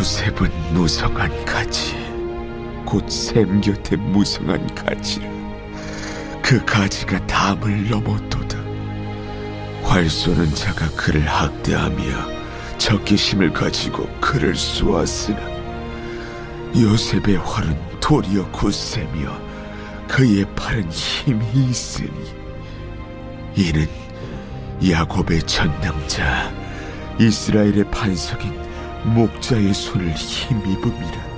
요셉은 무성한 가지, 곧 샘 곁에 무성한 가지라. 그 가지가 담을 넘었도다. 활 쏘는 자가 그를 학대하며 적개심을 가지고 그를 쏘았으나 요셉의 활은 도리어 굳세며 그의 팔은 힘이 있으니 이는 야곱의 전능자 이스라엘의 반석인 목자의 손을 힘입음이라.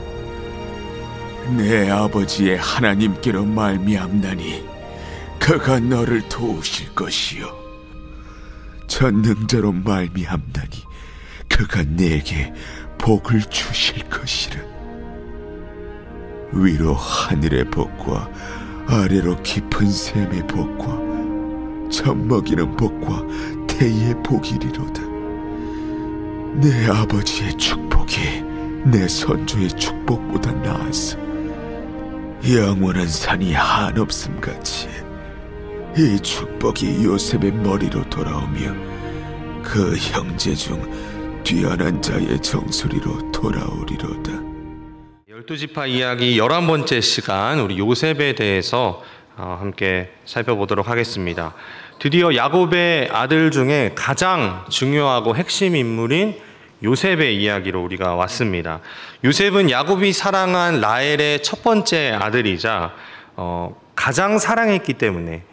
내 아버지의 하나님께로 말미암나니 그가 너를 도우실 것이요 전능자로 말미암나니 그가 내게 복을 주실 것이라. 위로 하늘의 복과 아래로 깊은 샘의 복과 젖먹이는 복과 태의 복이리로다. 내 아버지의 축복이 내 선조의 축복보다 나아서 영원한 산이 한없음같이 이 축복이 요셉의 머리로 돌아오며 그 형제 중 뛰어난 자의 정수리로 돌아오리로다. 12지파 이야기 11번째 시간, 우리 요셉에 대해서 함께 살펴보도록 하겠습니다. 드디어 야곱의 아들 중에 가장 중요하고 핵심 인물인 요셉의 이야기로 우리가 왔습니다. 요셉은 야곱이 사랑한 라헬의 첫 번째 아들이자 가장 사랑했기 때문에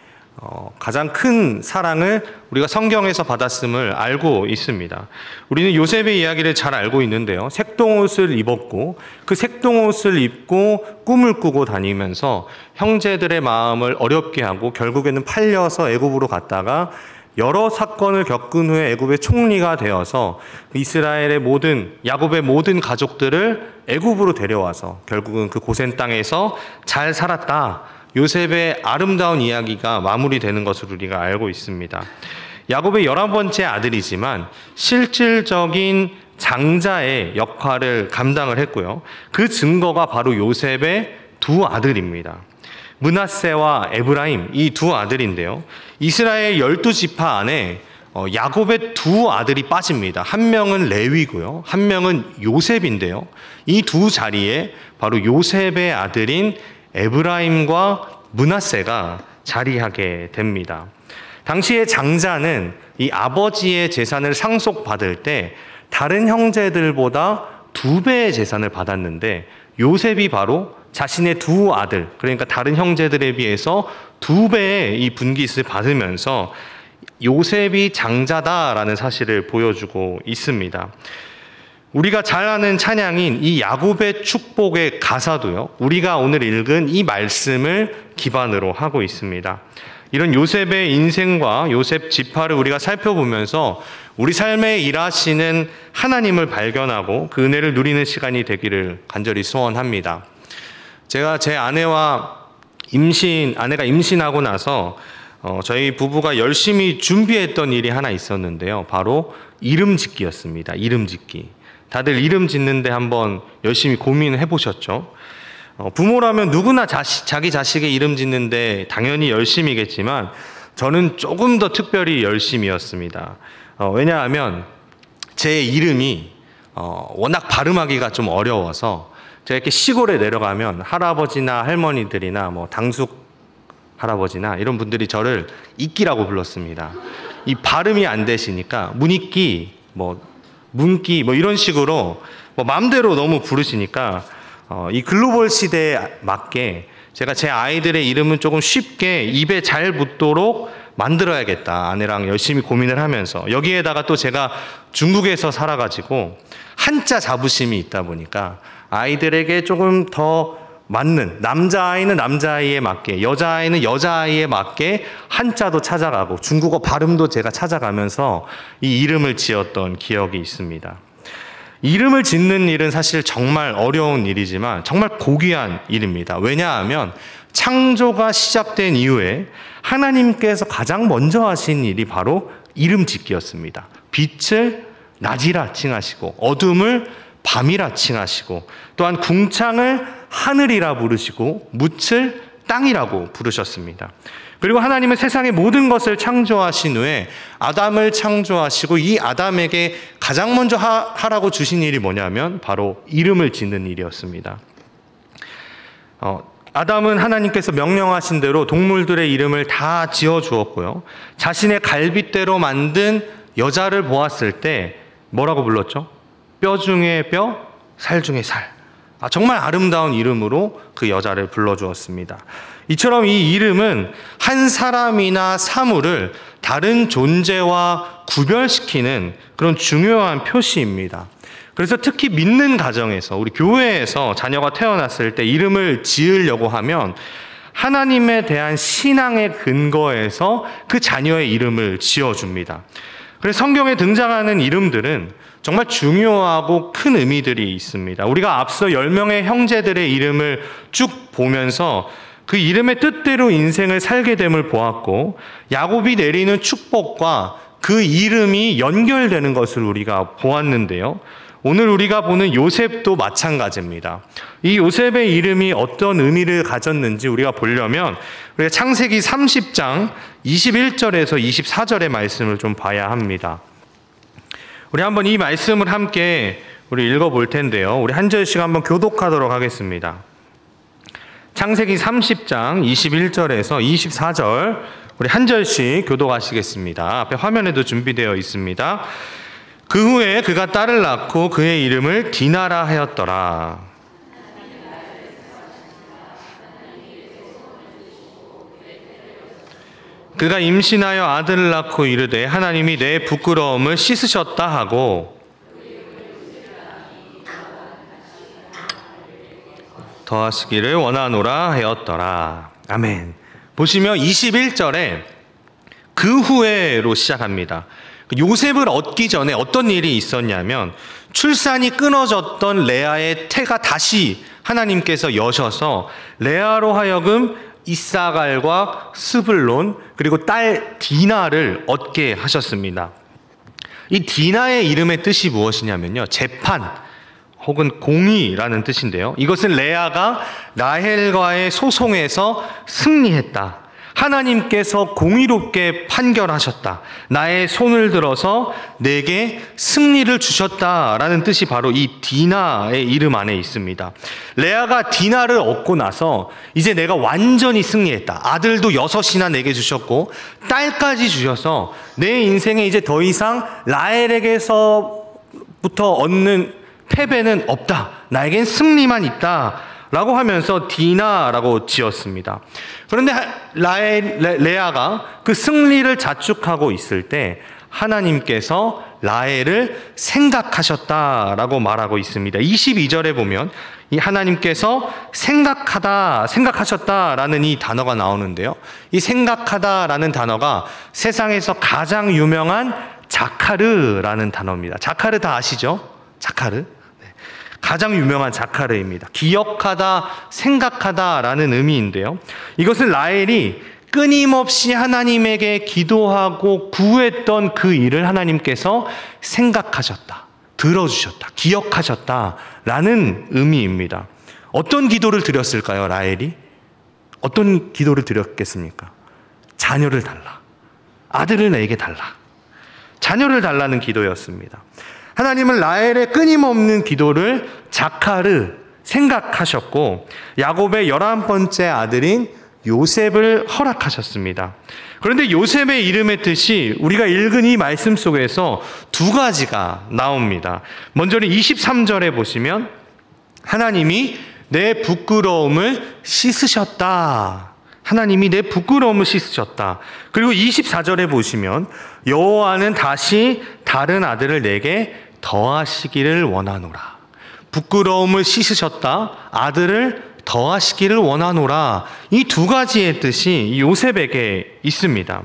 가장 큰 사랑을 우리가 성경에서 받았음을 알고 있습니다. 우리는 요셉의 이야기를 잘 알고 있는데요. 색동옷을 입었고 그 색동옷을 입고 꿈을 꾸고 다니면서 형제들의 마음을 어렵게 하고 결국에는 팔려서 애굽으로 갔다가 여러 사건을 겪은 후에 애굽의 총리가 되어서 이스라엘의 야곱의 모든 가족들을 애굽으로 데려와서 결국은 그 고센 땅에서 잘 살았다. 요셉의 아름다운 이야기가 마무리되는 것으로 우리가 알고 있습니다. 야곱의 11번째 아들이지만 실질적인 장자의 역할을 감당을 했고요. 그 증거가 바로 요셉의 두 아들입니다. 므낫세와 에브라임, 이 두 아들인데요. 이스라엘 12지파 안에 야곱의 두 아들이 빠집니다. 한 명은 레위고요. 한 명은 요셉인데요. 이 두 자리에 바로 요셉의 아들인 에브라임과 므낫세가 자리하게 됩니다. 당시의 장자는 이 아버지의 재산을 상속받을 때 다른 형제들보다 2배의 재산을 받았는데 요셉이 바로 자신의 두 아들, 그러니까 다른 형제들에 비해서 2배의 이 분깃을 받으면서 요셉이 장자다라는 사실을 보여주고 있습니다. 우리가 잘 아는 찬양인 이 야곱의 축복의 가사도요, 우리가 오늘 읽은 이 말씀을 기반으로 하고 있습니다. 이런 요셉의 인생과 요셉 지파를 우리가 살펴보면서 우리 삶에 일하시는 하나님을 발견하고 그 은혜를 누리는 시간이 되기를 간절히 소원합니다. 제가 제 아내가 임신하고 나서 저희 부부가 열심히 준비했던 일이 하나 있었는데요. 바로 이름 짓기였습니다. 이름 짓기. 다들 이름 짓는데 한번 열심히 고민해 보셨죠? 부모라면 누구나 자기 자식의 이름 짓는데 당연히 열심이겠지만 저는 조금 더 특별히 열심이었습니다. 왜냐하면 제 이름이 워낙 발음하기가 좀 어려워서 제가 이렇게 시골에 내려가면 할아버지나 할머니들이나 뭐 당숙 할아버지나 이런 분들이 저를 이끼라고 불렀습니다. 이 발음이 안 되시니까 문이끼, 문기 이런 식으로 마음대로 너무 부르시니까 이 글로벌 시대에 맞게 제가 제 아이들의 이름은 조금 쉽게 입에 잘 붙도록 만들어야겠다. 아내랑 열심히 고민을 하면서 여기에다가 또 제가 중국에서 살아가지고 한자 자부심이 있다 보니까 아이들에게 조금 더 맞는, 남자아이는 남자아이에 맞게, 여자아이는 여자아이에 맞게 한자도 찾아가고 중국어 발음도 제가 찾아가면서 이 이름을 지었던 기억이 있습니다. 이름을 짓는 일은 사실 정말 어려운 일이지만 정말 고귀한 일입니다. 왜냐하면 창조가 시작된 이후에 하나님께서 가장 먼저 하신 일이 바로 이름 짓기였습니다. 빛을 낮이라 칭하시고 어둠을 밤이라 칭하시고 또한 궁창을 하늘이라 부르시고 묻을 땅이라고 부르셨습니다. 그리고 하나님은 세상의 모든 것을 창조하신 후에 아담을 창조하시고 이 아담에게 가장 먼저 하라고 주신 일이 뭐냐면 바로 이름을 짓는 일이었습니다. 아담은 하나님께서 명령하신 대로 동물들의 이름을 다 지어주었고요. 자신의 갈빗대로 만든 여자를 보았을 때 뭐라고 불렀죠? 뼈 중에 뼈, 살 중에 살. 정말 아름다운 이름으로 그 여자를 불러주었습니다. 이처럼 이 이름은 한 사람이나 사물을 다른 존재와 구별시키는 그런 중요한 표시입니다. 그래서 특히 믿는 가정에서, 우리 교회에서 자녀가 태어났을 때 이름을 지으려고 하면 하나님에 대한 신앙의 근거에서 그 자녀의 이름을 지어줍니다. 그래서 성경에 등장하는 이름들은 정말 중요하고 큰 의미들이 있습니다. 우리가 앞서 10명의 형제들의 이름을 쭉 보면서 그 이름의 뜻대로 인생을 살게 됨을 보았고, 야곱이 내리는 축복과 그 이름이 연결되는 것을 우리가 보았는데요. 오늘 우리가 보는 요셉도 마찬가지입니다. 이 요셉의 이름이 어떤 의미를 가졌는지 우리가 보려면 우리가 창세기 30장 21절에서 24절의 말씀을 좀 봐야 합니다. 우리 한번 이 말씀을 함께 우리 읽어볼 텐데요. 우리 한 절씩 한번 교독하도록 하겠습니다. 창세기 30장 21절에서 24절 우리 한 절씩 교독하시겠습니다. 앞에 화면에도 준비되어 있습니다. 그 후에 그가 딸을 낳고 그의 이름을 디나라 하였더라. 그가 임신하여 아들을 낳고 이르되 하나님이 내 부끄러움을 씻으셨다 하고 더하시기를 원하노라 하였더라. 아멘. 보시면 21절에 그 후에로 시작합니다. 요셉을 얻기 전에 어떤 일이 있었냐면 출산이 끊어졌던 레아의 태가 다시 하나님께서 여셔서 레아로 하여금 이사갈과 스불론 그리고 딸 디나를 얻게 하셨습니다. 이 디나의 이름의 뜻이 무엇이냐면요, 재판 혹은 공의라는 뜻인데요. 이것은 레아가 라헬과의 소송에서 승리했다. 하나님께서 공의롭게 판결하셨다. 나의 손을 들어서 내게 승리를 주셨다라는 뜻이 바로 이 디나의 이름 안에 있습니다. 레아가 디나를 얻고 나서 이제 내가 완전히 승리했다. 아들도 6이나 내게 주셨고 딸까지 주셔서 내 인생에 이제 더 이상 라헬에게서부터 얻는 패배는 없다. 나에겐 승리만 있다. 라고 하면서 디나라고 지었습니다. 그런데 레아가 그 승리를 자축하고 있을 때 하나님께서 라헬을 생각하셨다라고 말하고 있습니다. 22절에 보면 이 하나님께서 생각하셨다라는 이 단어가 나오는데요. 이 생각하다라는 단어가 세상에서 가장 유명한 자카르라는 단어입니다. 자카르 다 아시죠? 자카르. 가장 유명한 자카르입니다. 기억하다, 생각하다라는 의미인데요. 이것은 라헬이 끊임없이 하나님에게 기도하고 구했던 그 일을 하나님께서 생각하셨다, 들어주셨다, 기억하셨다라는 의미입니다. 어떤 기도를 드렸을까요, 라헬이? 어떤 기도를 드렸겠습니까? 자녀를 달라. 아들을 내게 달라. 자녀를 달라는 기도였습니다. 하나님은 라헬의 끊임없는 기도를 자카르 생각하셨고 야곱의 11번째 아들인 요셉을 허락하셨습니다. 그런데 요셉의 이름의 뜻이 우리가 읽은 이 말씀 속에서 두 가지가 나옵니다. 먼저는 23절에 보시면 하나님이 내 부끄러움을 씻으셨다. 하나님이 내 부끄러움을 씻으셨다. 그리고 24절에 보시면 여호와는 다시 다른 아들을 내게 더하시기를 원하노라. 부끄러움을 씻으셨다. 아들을 더하시기를 원하노라. 이 두 가지의 뜻이 요셉에게 있습니다.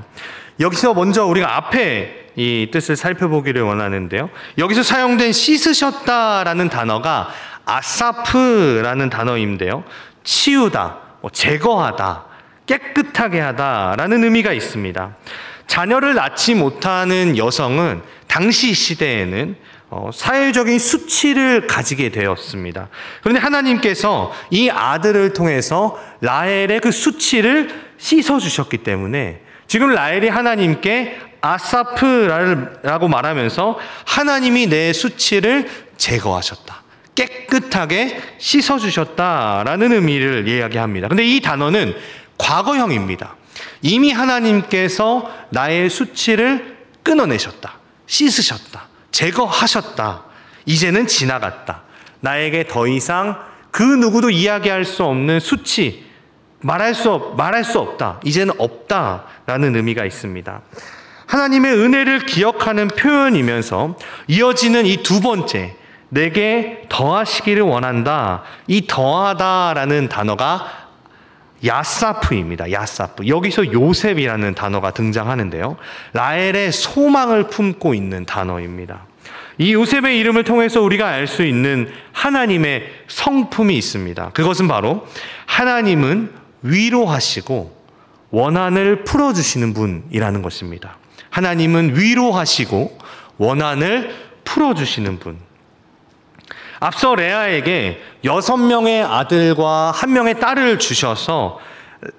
여기서 먼저 우리가 앞에 이 뜻을 살펴보기를 원하는데요. 여기서 사용된 씻으셨다라는 단어가 아사프라는 단어인데요. 치우다, 제거하다, 깨끗하게 하다라는 의미가 있습니다. 자녀를 낳지 못하는 여성은 당시 시대에는 사회적인 수치를 가지게 되었습니다. 그런데 하나님께서 이 아들을 통해서 라헬의 그 수치를 씻어주셨기 때문에 지금 라헬이 하나님께 아사프라고 말하면서 하나님이 내 수치를 제거하셨다, 깨끗하게 씻어주셨다라는 의미를 이야기합니다. 근데 이 단어는 과거형입니다. 이미 하나님께서 나의 수치를 끊어내셨다, 씻으셨다, 제거하셨다. 이제는 지나갔다. 나에게 더 이상 그 누구도 이야기할 수 없는 수치, 말할 수 없다. 이제는 없다라는 의미가 있습니다. 하나님의 은혜를 기억하는 표현이면서 이어지는 이 두 번째, 내게 더하시기를 원한다. 이 더하다라는 단어가 야사프입니다. 야사프. 여기서 요셉이라는 단어가 등장하는데요. 라헬의 소망을 품고 있는 단어입니다. 이 요셉의 이름을 통해서 우리가 알 수 있는 하나님의 성품이 있습니다. 그것은 바로 하나님은 위로하시고 원한을 풀어주시는 분이라는 것입니다. 하나님은 위로하시고 원한을 풀어주시는 분. 앞서 레아에게 6명의 아들과 1명의 딸을 주셔서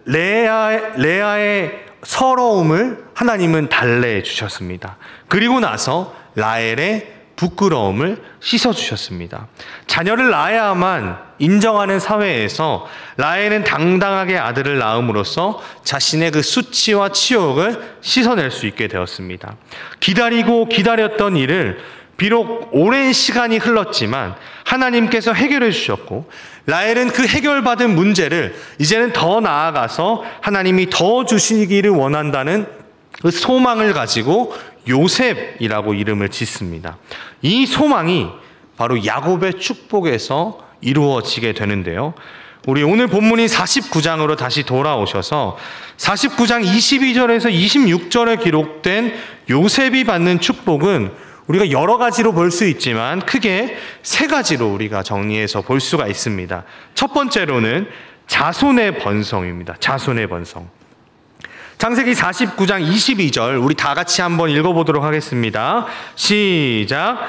레아의 서러움을 하나님은 달래해 주셨습니다. 그리고 나서 라헬의 부끄러움을 씻어주셨습니다. 자녀를 낳아야만 인정하는 사회에서 라헬은 당당하게 아들을 낳음으로써 자신의 그 수치와 치욕을 씻어낼 수 있게 되었습니다. 기다리고 기다렸던 일을 비록 오랜 시간이 흘렀지만 하나님께서 해결해 주셨고, 라헬은 그 해결받은 문제를 이제는 더 나아가서 하나님이 더 주시기를 원한다는 그 소망을 가지고 요셉이라고 이름을 짓습니다. 이 소망이 바로 야곱의 축복에서 이루어지게 되는데요. 우리 오늘 본문인 49장으로 다시 돌아오셔서 49장 22절에서 26절에 기록된 요셉이 받는 축복은 우리가 여러 가지로 볼 수 있지만 크게 3가지로 우리가 정리해서 볼 수가 있습니다. 첫 번째로는 자손의 번성입니다. 자손의 번성. 창세기 49장 22절 우리 다 같이 한번 읽어보도록 하겠습니다. 시작.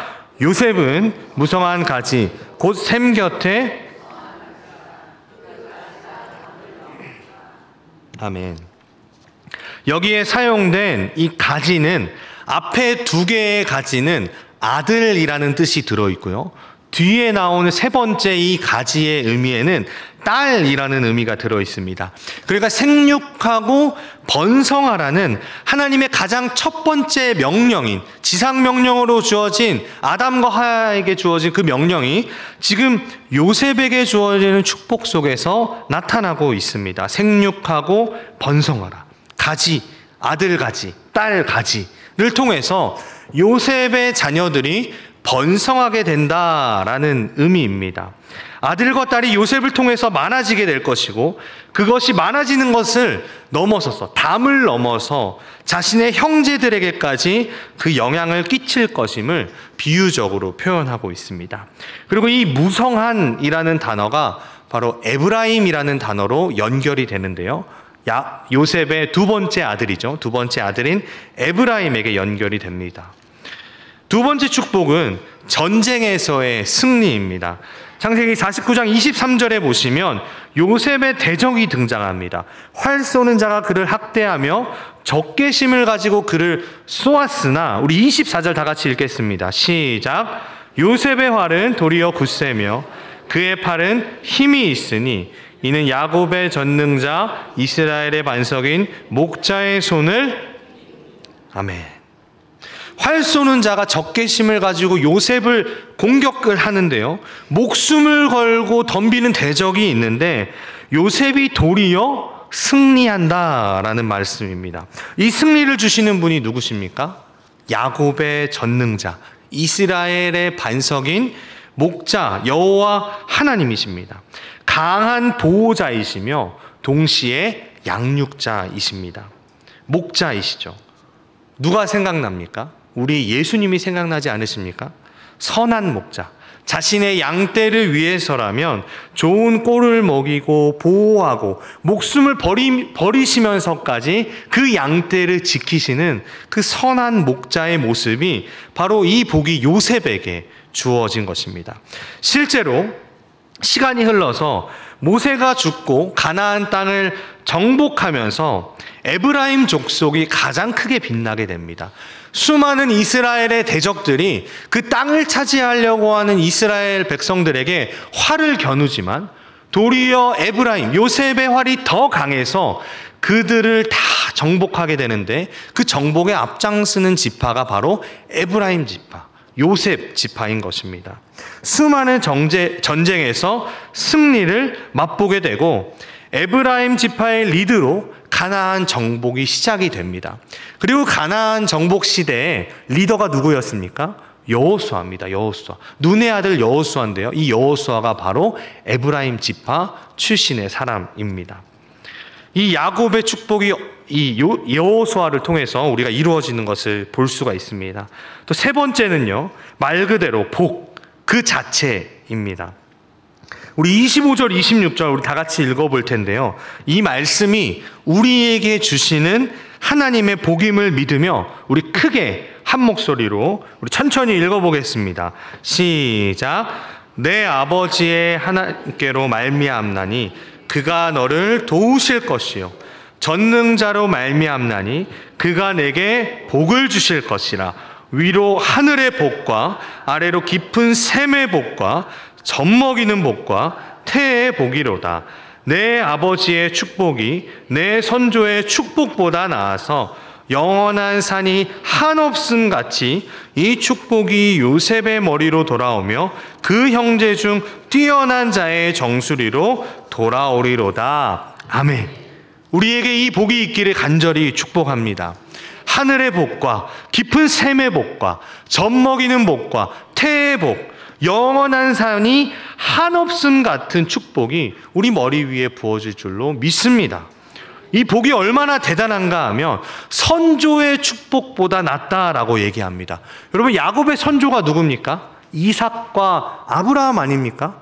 요셉은 무성한 가지 곧 샘 곁에 아멘. 여기에 사용된 이 가지는 앞에 2개의 가지는 아들이라는 뜻이 들어있고요. 뒤에 나오는 3번째 이 가지의 의미에는 딸이라는 의미가 들어있습니다. 그러니까 생육하고 번성하라는 하나님의 가장 첫 번째 명령인 지상명령으로 주어진 아담과 하와에게 주어진 그 명령이 지금 요셉에게 주어지는 축복 속에서 나타나고 있습니다. 생육하고 번성하라. 가지, 아들 가지, 딸 가지를 통해서 요셉의 자녀들이 번성하게 된다라는 의미입니다. 아들과 딸이 요셉을 통해서 많아지게 될 것이고, 그것이 많아지는 것을 넘어서서 담을 넘어서 자신의 형제들에게까지 그 영향을 끼칠 것임을 비유적으로 표현하고 있습니다. 그리고 이 무성한이라는 단어가 바로 에브라임이라는 단어로 연결이 되는데요. 요셉의 2번째 아들이죠. 2번째 아들인 에브라임에게 연결이 됩니다. 2번째 축복은 전쟁에서의 승리입니다. 창세기 49장 23절에 보시면 요셉의 대적이 등장합니다. 활 쏘는 자가 그를 학대하며 적개심을 가지고 그를 쏘았으나, 우리 24절 다 같이 읽겠습니다. 시작. 요셉의 활은 도리어 굳세며 그의 팔은 힘이 있으니 이는 야곱의 전능자 이스라엘의 반석인 목자의 손을 아멘. 활 쏘는 자가 적개심을 가지고 요셉을 공격을 하는데요. 목숨을 걸고 덤비는 대적이 있는데 요셉이 도리어 승리한다라는 말씀입니다. 이 승리를 주시는 분이 누구십니까? 야곱의 전능자, 이스라엘의 반석인 목자 여호와 하나님이십니다. 강한 보호자이시며 동시에 양육자이십니다. 목자이시죠. 누가 생각납니까? 우리 예수님이 생각나지 않으십니까? 선한 목자, 자신의 양떼를 위해서라면 좋은 꼴을 먹이고 보호하고 목숨을 버리시면서까지 그 양떼를 지키시는 그 선한 목자의 모습이 바로 이 복이 요셉에게 주어진 것입니다. 실제로 시간이 흘러서 모세가 죽고 가나안 땅을 정복하면서 에브라임 족속이 가장 크게 빛나게 됩니다. 수많은 이스라엘의 대적들이 그 땅을 차지하려고 하는 이스라엘 백성들에게 활을 겨누지만 도리어 에브라임, 요셉의 활이 더 강해서 그들을 다 정복하게 되는데 그 정복에 앞장서는 지파가 바로 에브라임 지파, 요셉 지파인 것입니다. 수많은 전쟁에서 승리를 맛보게 되고 에브라임 지파의 리드로 가나안 정복이 시작이 됩니다. 그리고 가나안 정복 시대에 리더가 누구였습니까? 여호수아입니다. 여호수아. 눈의 아들 여호수아인데요. 이 여호수아가 바로 에브라임 지파 출신의 사람입니다. 이 야곱의 축복이 이 여호수아를 통해서 우리가 이루어지는 것을 볼 수가 있습니다. 또 세 번째는요, 말 그대로 복 그 자체입니다. 우리 25절, 26절 우리 다 같이 읽어볼 텐데요. 이 말씀이 우리에게 주시는 하나님의 복임을 믿으며 우리 크게 한 목소리로 우리 천천히 읽어보겠습니다. 시작. 내 아버지의 하나님께로 말미암나니 그가 너를 도우실 것이요 전능자로 말미암나니 그가 내게 복을 주실 것이라. 위로 하늘의 복과 아래로 깊은 샘의 복과 젖먹이는 복과 태의 복이로다. 내 아버지의 축복이 내 선조의 축복보다 나아서 영원한 산이 한없음 같이 이 축복이 요셉의 머리로 돌아오며 그 형제 중 뛰어난 자의 정수리로 돌아오리로다. 아멘. 우리에게 이 복이 있기를 간절히 축복합니다. 하늘의 복과 깊은 샘의 복과 젖먹이는 복과 태의 복, 영원한 산이 한없음 같은 축복이 우리 머리 위에 부어질 줄로 믿습니다. 이 복이 얼마나 대단한가 하면 선조의 축복보다 낫다라고 얘기합니다. 여러분, 야곱의 선조가 누굽니까? 이삭과 아브라함 아닙니까?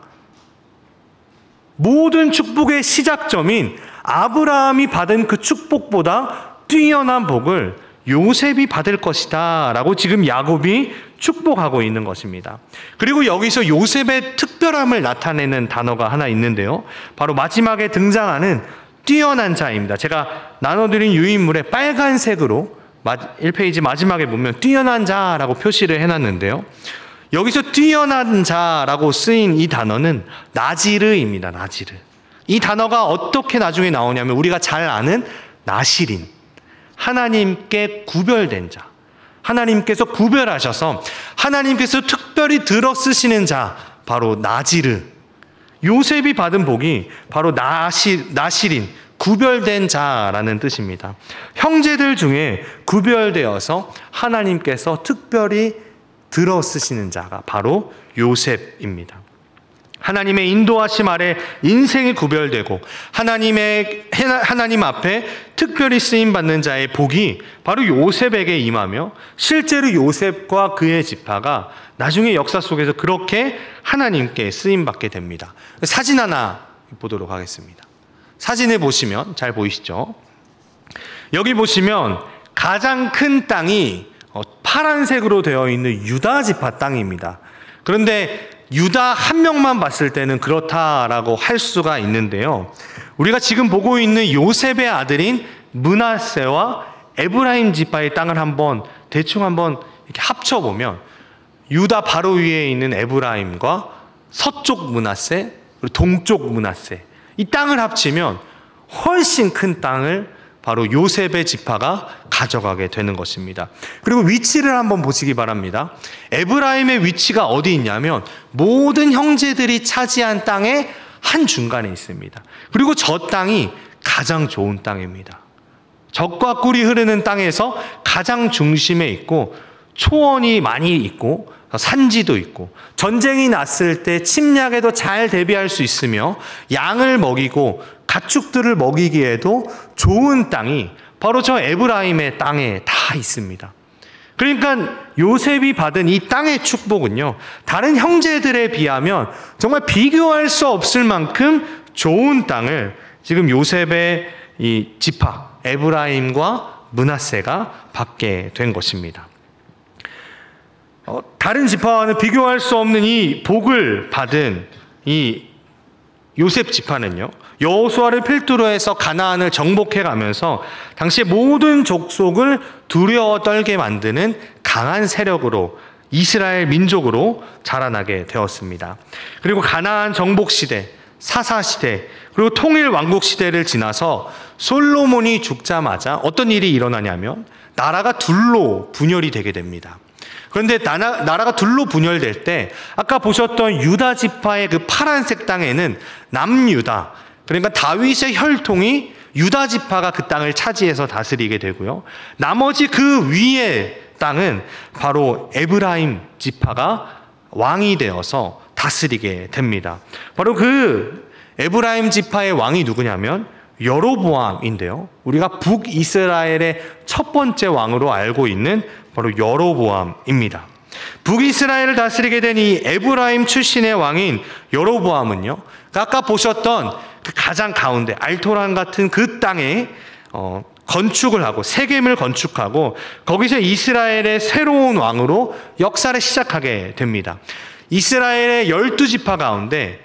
모든 축복의 시작점인 아브라함이 받은 그 축복보다 뛰어난 복을 요셉이 받을 것이다 라고 지금 야곱이 축복하고 있는 것입니다. 그리고 여기서 요셉의 특별함을 나타내는 단어가 하나 있는데요, 바로 마지막에 등장하는 뛰어난 자입니다. 제가 나눠드린 유인물에 빨간색으로 1페이지 마지막에 보면 뛰어난 자라고 표시를 해놨는데요, 여기서 뛰어난 자라고 쓰인 이 단어는 나지르입니다. 나지르. 이 단어가 어떻게 나중에 나오냐면 우리가 잘 아는 나실인, 하나님께 구별된 자, 하나님께서 구별하셔서 하나님께서 특별히 들어 쓰시는 자, 바로 나지르. 요셉이 받은 복이 바로 나실인, 구별된 자라는 뜻입니다. 형제들 중에 구별되어서 하나님께서 특별히 들어 쓰시는 자가 바로 요셉입니다. 하나님의 인도하심 아래 인생이 구별되고 하나님 앞에 특별히 쓰임받는 자의 복이 바로 요셉에게 임하며 실제로 요셉과 그의 지파가 나중에 역사 속에서 그렇게 하나님께 쓰임받게 됩니다. 사진 하나 보도록 하겠습니다. 사진을 보시면 잘 보이시죠? 여기 보시면 가장 큰 땅이 파란색으로 되어 있는 유다 지파 땅입니다. 그런데 유다 한 명만 봤을 때는 그렇다라고 할 수가 있는데요, 우리가 지금 보고 있는 요셉의 아들인 므낫세와 에브라임 지파의 땅을 대충 한번 이렇게 합쳐보면 유다 바로 위에 있는 에브라임과 서쪽 므낫세, 그리고 동쪽 므낫세, 이 땅을 합치면 훨씬 큰 땅을 바로 요셉의 지파가 가져가게 되는 것입니다. 그리고 위치를 한번 보시기 바랍니다. 에브라임의 위치가 어디 있냐면 모든 형제들이 차지한 땅의 한중간에 있습니다. 그리고 저 땅이 가장 좋은 땅입니다. 젖과 꿀이 흐르는 땅에서 가장 중심에 있고 초원이 많이 있고 산지도 있고 전쟁이 났을 때 침략에도 잘 대비할 수 있으며 양을 먹이고 가축들을 먹이기에도 좋은 땅이 바로 저 에브라임의 땅에 다 있습니다. 그러니까 요셉이 받은 이 땅의 축복은요, 다른 형제들에 비하면 정말 비교할 수 없을 만큼 좋은 땅을 지금 요셉의 이 지파 에브라임과 므낫세가 받게 된 것입니다. 다른 지파와는 비교할 수 없는 이 복을 받은 이 요셉 지파는요, 여호수아를 필두로 해서 가나안을 정복해 가면서 당시의 모든 족속을 두려워 떨게 만드는 강한 세력으로, 이스라엘 민족으로 자라나게 되었습니다. 그리고 가나안 정복 시대, 사사 시대, 그리고 통일 왕국 시대를 지나서 솔로몬이 죽자마자 어떤 일이 일어나냐면 나라가 둘로 분열이 되게 됩니다. 그런데 나라가 둘로 분열될 때 아까 보셨던 유다 지파의 그 파란색 땅에는 남유다, 그러니까 다윗의 혈통이 유다 지파가 그 땅을 차지해서 다스리게 되고요. 나머지 그 위의 땅은 바로 에브라임 지파가 왕이 되어서 다스리게 됩니다. 바로 그 에브라임 지파의 왕이 누구냐면 여로보암인데요. 우리가 북이스라엘의 첫 번째 왕으로 알고 있는 바로 여로보암입니다. 북이스라엘을 다스리게 된 이 에브라임 출신의 왕인 여로보암은요, 아까 보셨던 그 가장 가운데 알토란 같은 그 땅에 건축을 하고 세겜을 건축하고 거기서 이스라엘의 새로운 왕으로 역사를 시작하게 됩니다. 이스라엘의 12지파 가운데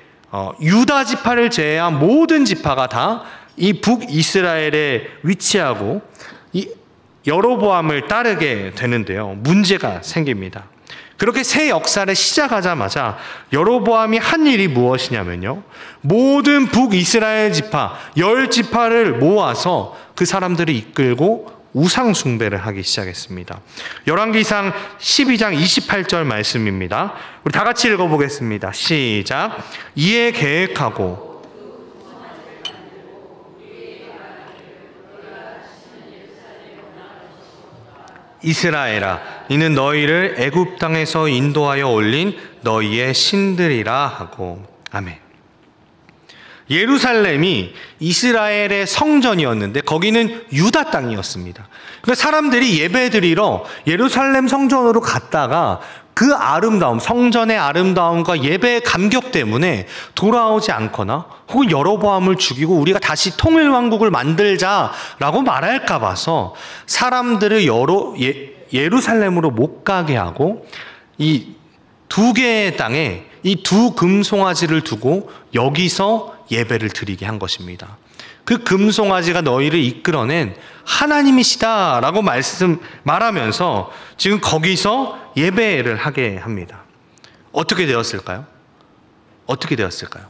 유다 지파를 제외한 모든 지파가 다 이 북이스라엘에 위치하고 이 여로보암을 따르게 되는데요. 문제가 생깁니다. 그렇게 새 역사를 시작하자마자 여로보암이 한 일이 무엇이냐면요, 모든 북이스라엘 지파 10지파를 모아서 그 사람들을 이끌고 우상 숭배를 하기 시작했습니다. 열왕기상 12장 28절 말씀입니다. 우리 다 같이 읽어보겠습니다. 시작. 이에 계획하고 이스라엘아, 이는 너희를 애굽 땅에서 인도하여 올린 너희의 신들이라 하고. 아멘. 예루살렘이 이스라엘의 성전이었는데 거기는 유다 땅이었습니다. 그러니까 사람들이 예배드리러 예루살렘 성전으로 갔다가 그 아름다움, 성전의 아름다움과 예배의 감격 때문에 돌아오지 않거나 혹은 여로보암을 죽이고 우리가 다시 통일왕국을 만들자라고 말할까 봐서 사람들을 예루살렘으로 못 가게 하고 이 두 개의 땅에 이 두 금송아지를 두고 여기서 예배를 드리게 한 것입니다. 그 금송아지가 너희를 이끌어낸 하나님이시다라고 말하면서 지금 거기서 예배를 하게 합니다. 어떻게 되었을까요? 어떻게 되었을까요?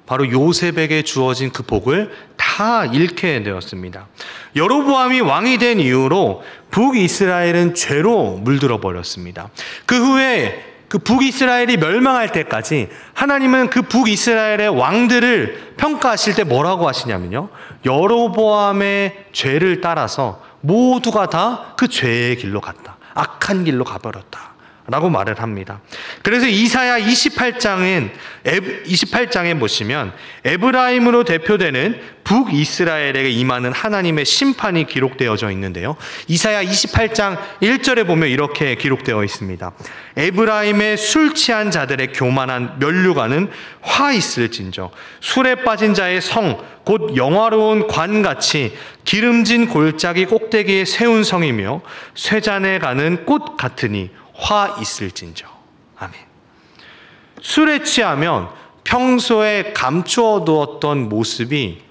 바로 요셉에게 주어진 그 복을 다 잃게 되었습니다. 여로보암이 왕이 된 이후로 북이스라엘은 죄로 물들어 버렸습니다. 그 후에 그 북이스라엘이 멸망할 때까지 하나님은 그 북이스라엘의 왕들을 평가하실 때 뭐라고 하시냐면요, 여로보암의 죄를 따라서 모두가 다 그 죄의 길로 갔다, 악한 길로 가버렸다 라고 말을 합니다. 그래서 이사야 28장에 보시면 에브라임으로 대표되는 북이스라엘에게 임하는 하나님의 심판이 기록되어져 있는데요. 이사야 28장 1절에 보면 이렇게 기록되어 있습니다. 에브라임의 술 취한 자들의 교만한 면류관은 화 있을진저 술에 빠진 자의 성 곧 영화로운 관같이 기름진 골짜기 꼭대기에 세운 성이며 쇠잔에 가는 꽃 같으니 화 있을진저. 아멘. 술에 취하면 평소에 감추어 두었던 모습이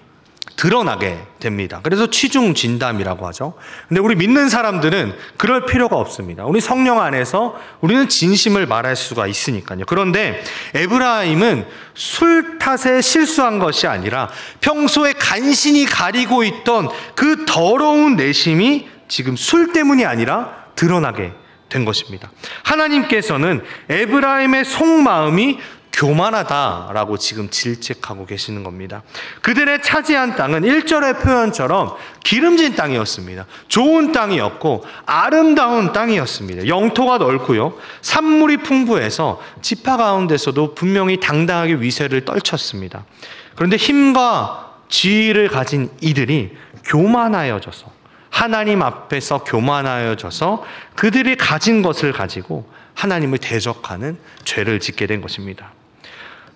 드러나게 됩니다. 그래서 취중진담이라고 하죠. 근데 우리 믿는 사람들은 그럴 필요가 없습니다. 우리 성령 안에서 우리는 진심을 말할 수가 있으니까요. 그런데 에브라임은 술 탓에 실수한 것이 아니라 평소에 간신히 가리고 있던 그 더러운 내심이 지금 술 때문이 아니라 드러나게 된 것입니다. 하나님께서는 에브라임의 속마음이 교만하다라고 지금 질책하고 계시는 겁니다. 그들의 차지한 땅은 1절의 표현처럼 기름진 땅이었습니다. 좋은 땅이었고 아름다운 땅이었습니다. 영토가 넓고요, 산물이 풍부해서 지파 가운데서도 분명히 당당하게 위세를 떨쳤습니다. 그런데 힘과 지위를 가진 이들이 교만하여져서 하나님 앞에서 교만하여져서 그들이 가진 것을 가지고 하나님을 대적하는 죄를 짓게 된 것입니다.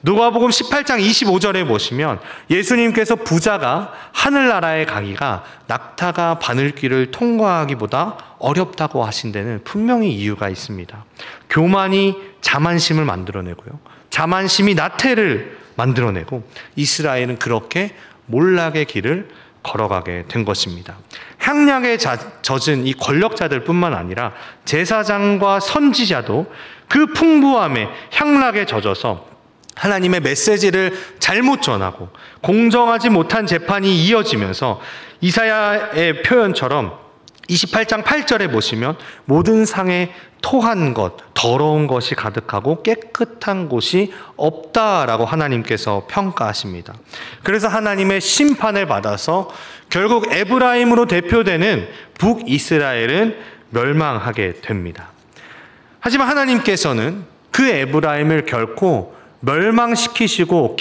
누가복음 18장 25절에 보시면 예수님께서 부자가 하늘나라에 가기가 낙타가 바늘길을 통과하기보다 어렵다고 하신 데는 분명히 이유가 있습니다. 교만이 자만심을 만들어내고요, 자만심이 나태를 만들어내고 이스라엘은 그렇게 몰락의 길을 걸어가게 된 것입니다. 향락에 젖은 이 권력자들 뿐만 아니라 제사장과 선지자도 그 풍부함에 향락에 젖어서 하나님의 메시지를 잘못 전하고 공정하지 못한 재판이 이어지면서 이사야의 표현처럼 28장 8절에 보시면 모든 상에 토한 것, 더러운 것이 가득하고 깨끗한 곳이 없다라고 하나님께서 평가하십니다. 그래서 하나님의 심판을 받아서 결국 에브라임으로 대표되는 북이스라엘은 멸망하게 됩니다. 하지만 하나님께서는 그 에브라임을 결코 멸망시키시고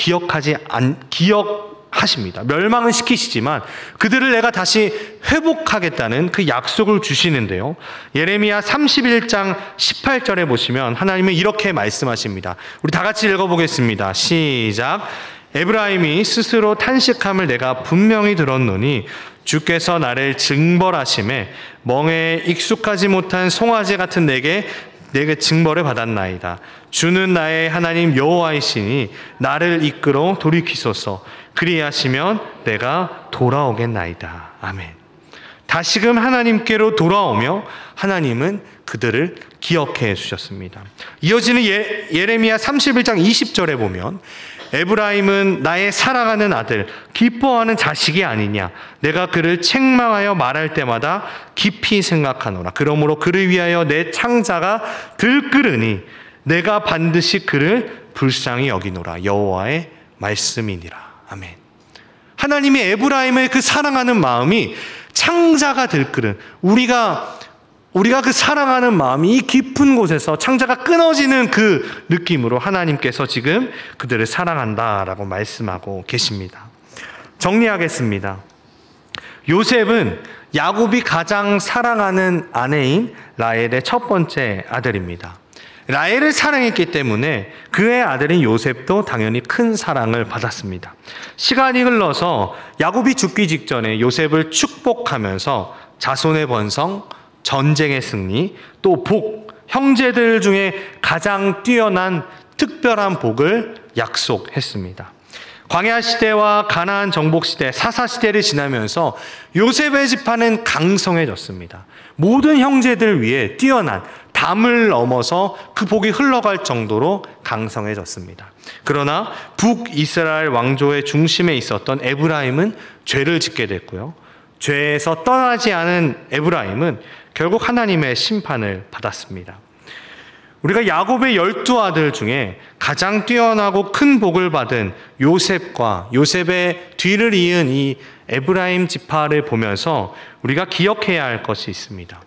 기억하십니다. 멸망은 시키시지만 그들을 내가 다시 회복하겠다는 그 약속을 주시는데요. 예레미야 31장 18절에 보시면 하나님은 이렇게 말씀하십니다. 우리 다 같이 읽어보겠습니다. 시작. 에브라임이 스스로 탄식함을 내가 분명히 들었노니 주께서 나를 징벌하심에 멍에 익숙하지 못한 송아지 같은 내게 징벌을 받았나이다. 주는 나의 하나님 여호와이시니 나를 이끌어 돌이키소서. 그리하시면 내가 돌아오겠나이다. 아멘. 다시금 하나님께로 돌아오며 하나님은 그들을 기억해 주셨습니다. 이어지는 예레미야 31장 20절에 보면 에브라임은 나의 사랑하는 아들, 기뻐하는 자식이 아니냐. 내가 그를 책망하여 말할 때마다 깊이 생각하노라. 그러므로 그를 위하여 내 창자가 들끓으니 내가 반드시 그를 불쌍히 여기노라. 여호와의 말씀이니라. 아멘. 하나님이 에브라임의 그 사랑하는 마음이 창자가 들끓은, 우리가 그 사랑하는 마음이 이 깊은 곳에서 창자가 끊어지는 그 느낌으로 하나님께서 지금 그들을 사랑한다라고 말씀하고 계십니다. 정리하겠습니다. 요셉은 야곱이 가장 사랑하는 아내인 라헬의 첫 번째 아들입니다. 라헬을 사랑했기 때문에 그의 아들인 요셉도 당연히 큰 사랑을 받았습니다. 시간이 흘러서 야곱이 죽기 직전에 요셉을 축복하면서 자손의 번성, 전쟁의 승리, 또 복, 형제들 중에 가장 뛰어난 특별한 복을 약속했습니다. 광야 시대와 가나안 정복 시대, 사사 시대를 지나면서 요셉의 지파는 강성해졌습니다. 모든 형제들 위에 뛰어난, 담을 넘어서 그 복이 흘러갈 정도로 강성해졌습니다. 그러나 북이스라엘 왕조의 중심에 있었던 에브라임은 죄를 짓게 됐고요. 죄에서 떠나지 않은 에브라임은 결국 하나님의 심판을 받았습니다. 우리가 야곱의 12아들 중에 가장 뛰어나고 큰 복을 받은 요셉과 요셉의 뒤를 이은 이 에브라임 지파를 보면서 우리가 기억해야 할 것이 있습니다.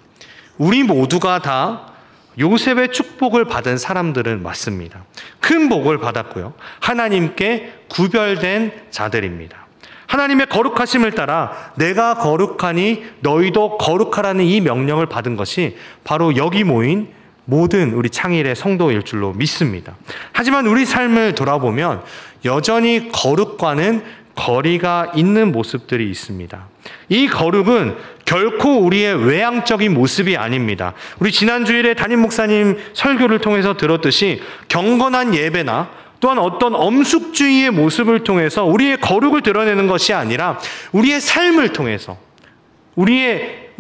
우리 모두가 다 요셉의 축복을 받은 사람들은 맞습니다. 큰 복을 받았고요. 하나님께 구별된 자들입니다. 하나님의 거룩하심을 따라 내가 거룩하니 너희도 거룩하라는 이 명령을 받은 것이 바로 여기 모인 모든 우리 창일의 성도일 줄로 믿습니다. 하지만 우리 삶을 돌아보면 여전히 거룩과는 거리가 있는 모습들이 있습니다. 이 거룩은 결코 우리의 외향적인 모습이 아닙니다. 우리 지난 주일에 담임 목사님 설교를 통해서 들었듯이 경건한 예배나 또한 어떤 엄숙주의의 모습을 통해서 우리의 거룩을 드러내는 것이 아니라 우리의 삶을 통해서 우리의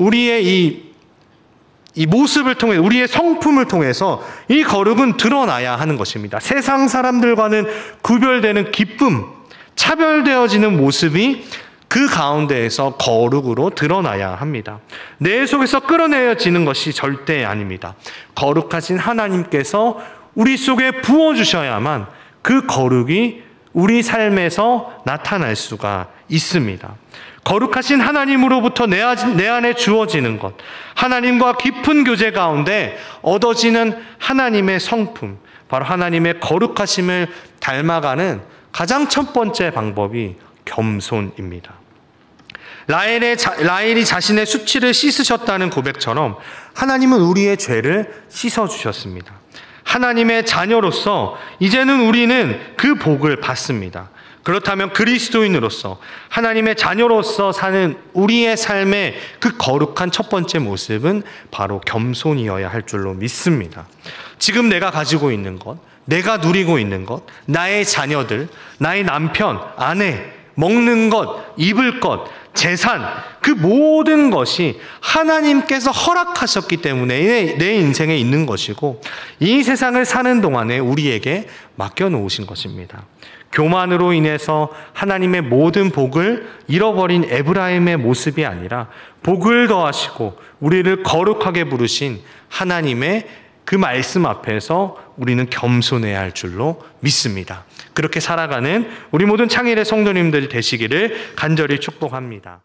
이 모습을 통해 우리의 성품을 통해서 이 거룩은 드러나야 하는 것입니다. 세상 사람들과는 구별되는 기쁨, 차별되어지는 모습이 그 가운데에서 거룩으로 드러나야 합니다. 내 속에서 끌어내어지는 것이 절대 아닙니다. 거룩하신 하나님께서 우리 속에 부어주셔야만 그 거룩이 우리 삶에서 나타날 수가 있습니다. 거룩하신 하나님으로부터 내 안에 주어지는 것, 하나님과 깊은 교제 가운데 얻어지는 하나님의 성품, 바로 하나님의 거룩하심을 닮아가는 가장 첫 번째 방법이 겸손입니다. 라헬이 자신의 수치를 씻으셨다는 고백처럼 하나님은 우리의 죄를 씻어주셨습니다. 하나님의 자녀로서 이제는 우리는 그 복을 받습니다. 그렇다면 그리스도인으로서 하나님의 자녀로서 사는 우리의 삶의 그 거룩한 첫 번째 모습은 바로 겸손이어야 할 줄로 믿습니다. 지금 내가 가지고 있는 것, 내가 누리고 있는 것, 나의 자녀들, 나의 남편, 아내, 먹는 것, 입을 것, 재산, 그 모든 것이 하나님께서 허락하셨기 때문에 내 인생에 있는 것이고 이 세상을 사는 동안에 우리에게 맡겨놓으신 것입니다. 교만으로 인해서 하나님의 모든 복을 잃어버린 에브라임의 모습이 아니라 복을 더하시고 우리를 거룩하게 부르신 하나님의 그 말씀 앞에서 우리는 겸손해야 할 줄로 믿습니다. 그렇게 살아가는 우리 모든 창일의 성도님들 되시기를 간절히 축복합니다.